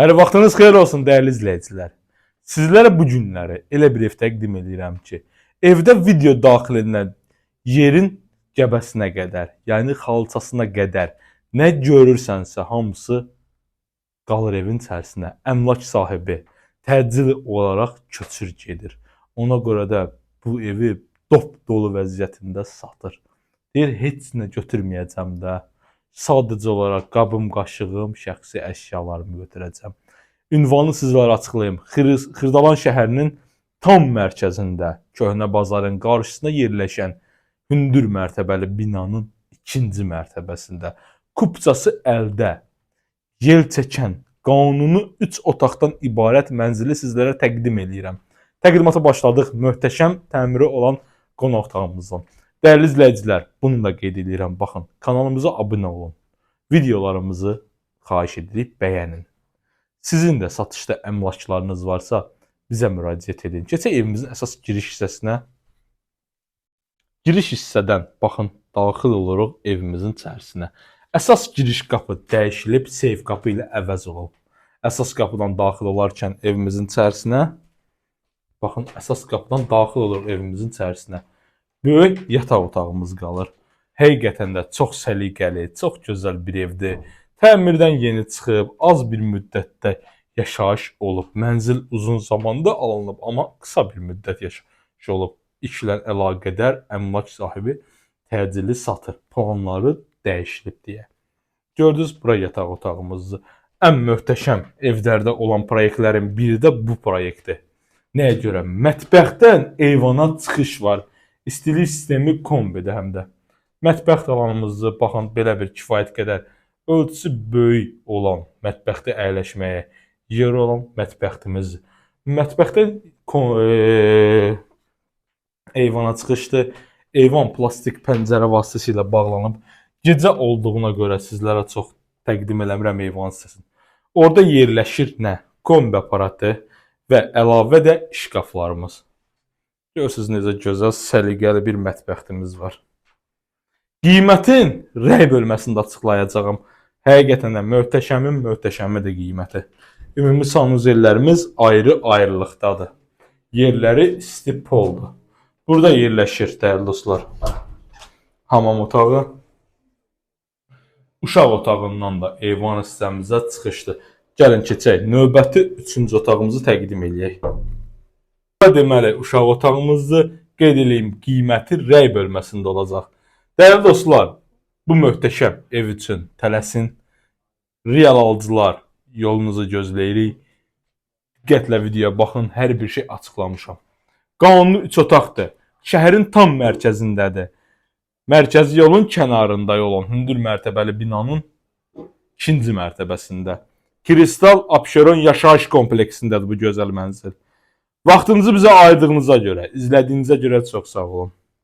Hər vaxtınız xeyir olsun dəyərli izləyicilər. Sizlərə bu günləri elə bir ev təqdim edirəm ki, evdə video daxil edilən yerin gəbəsinə qədər, yəni xalçasına qədər nə görürsənsə hamısı qalır evin içərisinə. Əmlak sahibi təcili olaraq köçür gedir. Ona görə də bu evi dop dolu vəziyyətində satır. Deyir, heç nə götürməyəcəm də. Sadəcə olaraq qabım, qaşığım, şəxsi əşyalarımı götürəcəm. Ünvanı sizlərə açıqlayım. Xırdalan şəhərinin tam mərkəzində, köhnə bazarın qarşısında yerləşən hündür mərtəbəli binanın ikinci mərtəbəsində, kupçası əldə, yel çəkən, qanuni 3 otaqdan ibarət mənzili sizlərə təqdim edirəm. Təqdimata başladıq möhtəşəm təmiri olan qonaq otağımızdan. Dəyərli izləyicilər, bunu da qeyd edirəm. Baxın, kanalımıza abunə olun. Videolarımızı xahiş edirik, bəyənin. Sizin də satışda əmlaklarınız varsa, bizə müraciət edin. Keçək evimizin əsas giriş hissəsinə. Giriş hissədən, baxın, daxil oluruq evimizin içərisinə. Əsas giriş qapı dəyişilib, seyf qapı ilə əvəz olub. Əsas qapıdan daxil olarkən evimizin içərisinə, baxın, əsas qapıdan daxil oluruq evimizin içərisinə. Böyük yataq otağımız qalır. Həqiqətən də çox səliqəli, çox gözəl bir evdir. Təmirdən yeni çıxıb, az bir müddətdə yaşayış olub. Mənzil uzun zamanda alınıb, amma qısa bir müddət yaşayış olub. İşlə əlaqədar əmlak sahibi təcili satır. Planları dəyişilib deyə. Gördünüz, bura yataq otağımızdır. Ən möhtəşəm evlərdə olan proyektlərin biri də bu proyektdir. Nəyə görə? Mətbəxdən eyvana çıxış var. İstilik sistemi kombidir həm də. Mətbəx alanımızı, baxın, belə bir kifayət qədər ölçüsü böyük olan mətbəxdə əyləşməyə yer olan mətbəximizdir. Mətbəxdən eyvana çıxışdır. Eyvan plastik pəncərə vasitəsilə bağlanıb. Gecə olduğuna görə sizlərə çox təqdim eləmirəm eyvan hissəsini. Orada yerləşir nə? Kombi aparatı və əlavə də şkaflarımız. Görürsünüz necə gözəl, səliqəli bir mətbəximiz var. Qiymətin rəy bölməsində açıqlayacağım. Həqiqətən də möhtəşəmin möhtəşəmidir qiyməti. Ümumi sanuzellərimiz ayrı-ayrılıqdadır. Yerləri stipoldur. Burada yerləşir, dəyərli dostlar, hamam otağı. Uşaq otağından da eyvan hissəmizə çıxışdır. Gəlin keçək, növbəti 3-cü otağımızı təqdim edək. Deməli, uşaq otağımızdır. Qeyd edeyim, qiyməti rəy bölməsində olacaq. Dəyərli dostlar, bu möhtəşəm ev üçün tələsin. Real alıcılar, yolunuzu gözləyirik. Diqqətlə videoya baxın, hər bir şey açıqlamışam. Qanuni 3 otaqdır. Şəhərin tam mərkəzindədir. Mərkəzi yolun kənarında olan hündür mərtəbəli binanın 2-ci mərtəbəsində. Kristal Abşeron yaşayış kompleksindədir bu gözəl mənzil. Vaxtınızı bizə ayırdığınıza görə, izlədiyinizə görə çox sağ olun.